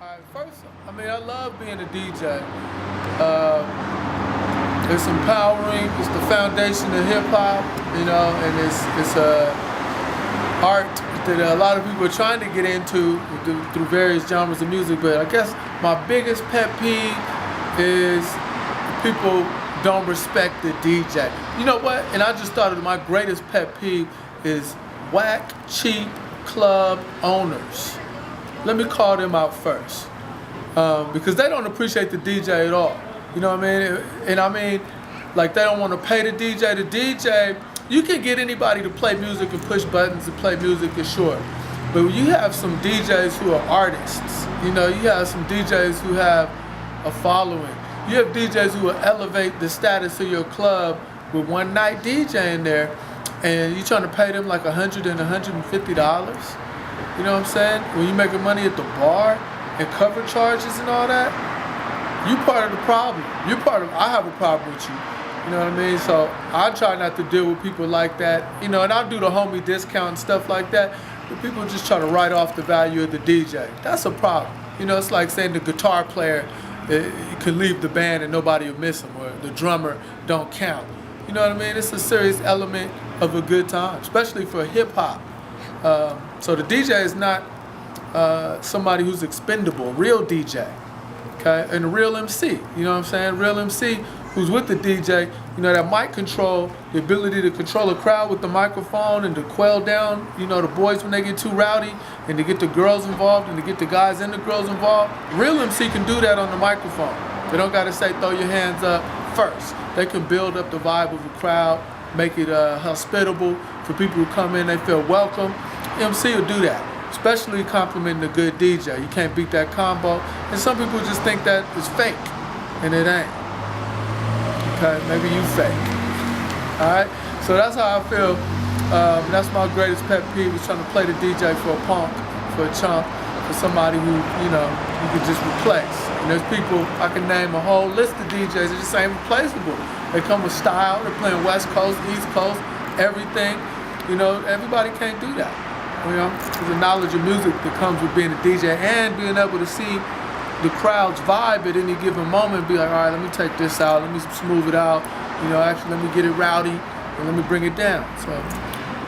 All right, first, I mean, I love being a DJ. Uh, it's empowering. It's the foundation of hip hop, and it's a art that a lot of people are trying to get into through various genres of music. But I guess my biggest pet peeve is people don't respect the DJ. You know what? And I just thought of my greatest pet peeve is whack, cheap club owners. Let me call them out first, because they don't appreciate the DJ at all. You know what I mean? And I mean, like, they don't want to pay the DJ. The DJ, you can get anybody to play music and push buttons and play music, is sure. But you have some DJs who are artists. You have some DJs who have a following. You have DJs who will elevate the status of your club with one night DJing there, and you're trying to pay them like $100 and $150. You know what I'm saying? When you're making money at the bar and cover charges and all that, you part of the problem. I have a problem with you. You know what I mean? So I try not to deal with people like that. And I do the homie discount and stuff like that, but people just try to write off the value of the DJ. That's a problem. It's like saying the guitar player can leave the band and nobody will miss him, or the drummer don't count. You know what I mean? It's a serious element of a good time, especially for hip hop. So the DJ is not somebody who's expendable, real DJ, okay? And a real MC, you know what I'm saying? Real MC who's with the DJ, that mic control, the ability to control a crowd with the microphone and to quell down, the boys when they get too rowdy, and to get the girls involved and to get the guys and the girls involved. Real MC can do that on the microphone. They don't gotta say throw your hands up first. They can build up the vibe of the crowd, make it hospitable for people who come in, they feel welcome. MC will do that, especially complimenting a good DJ. You can't beat that combo. And some people just think that it's fake, and it ain't. Okay, maybe you fake. All right, so that's how I feel. That's my greatest pet peeve, is trying to play the DJ for a punk, for a chump, for somebody who, you could just replace. And there's people, I can name a whole list of DJs that just ain't replaceable. They come with style, they're playing West Coast, East Coast, everything. Everybody can't do that. There's a knowledge of music that comes with being a DJ and being able to see the crowd's vibe at any given moment and be like, all right, let me take this out, let me smooth it out, actually let me get it rowdy and let me bring it down. So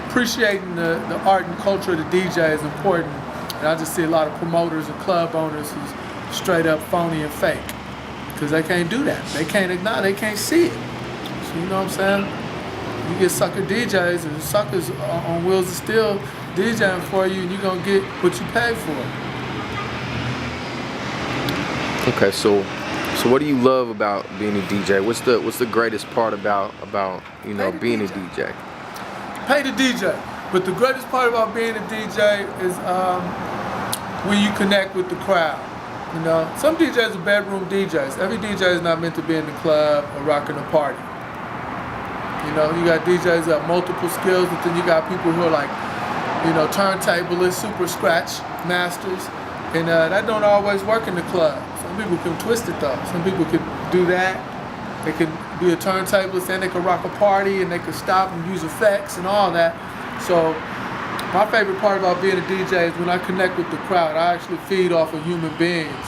appreciating the art and culture of the DJ is important. And I just see a lot of promoters and club owners who's straight up phony and fake, because they can't do that. They can't acknowledge, they can't see it. So you know what I'm saying? You get sucker DJs and suckers on wheels of steel DJing for you, and you're gonna get what you pay for. Okay, so what do you love about being a DJ? What's the greatest part about being a DJ? Pay the DJ. But the greatest part about being a DJ is when you connect with the crowd. Some DJs are bedroom DJs. Every DJ is not meant to be in the club or rocking a party. You got DJs that have multiple skills, but then you got people who are like, turntablists, super scratch masters, and that don't always work in the club. Some people can twist it though. Some people can do that. They can be a turntablist and they can rock a party and they can stop and use effects and all that. So my favorite part about being a DJ is when I connect with the crowd. I actually feed off of human beings.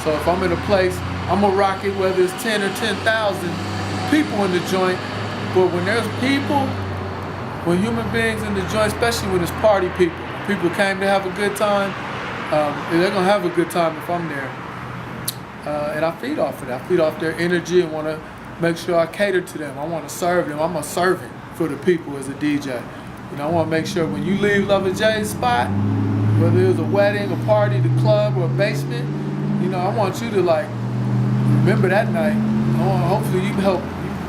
So if I'm in a place, I'm gonna rock it whether it's 10 or 10,000 people in the joint. But when there's people, when human beings in the joint, especially when it's party people came to have a good time, they're gonna have a good time if I'm there. And I feed off of that. I feed off their energy and want to make sure I cater to them. I want to serve them. I'm a servant for the people as a DJ. I want to make sure when you leave Luvva J's spot, whether it was a wedding, a party, the club, or a basement, I want you to remember that night. Hopefully you help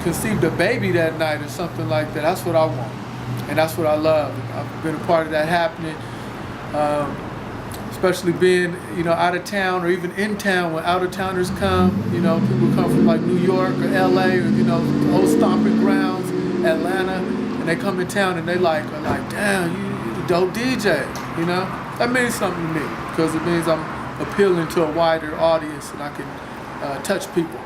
conceive the baby that night or something like that. That's what I want. And that's what I love. I've been a part of that happening. Especially being, out of town or even in town when out-of-towners come. People come from like New York or LA or, old stomping grounds, Atlanta, and they come in town and they are like, damn, you the dope DJ, That means something to me, because it means I'm appealing to a wider audience and I can touch people.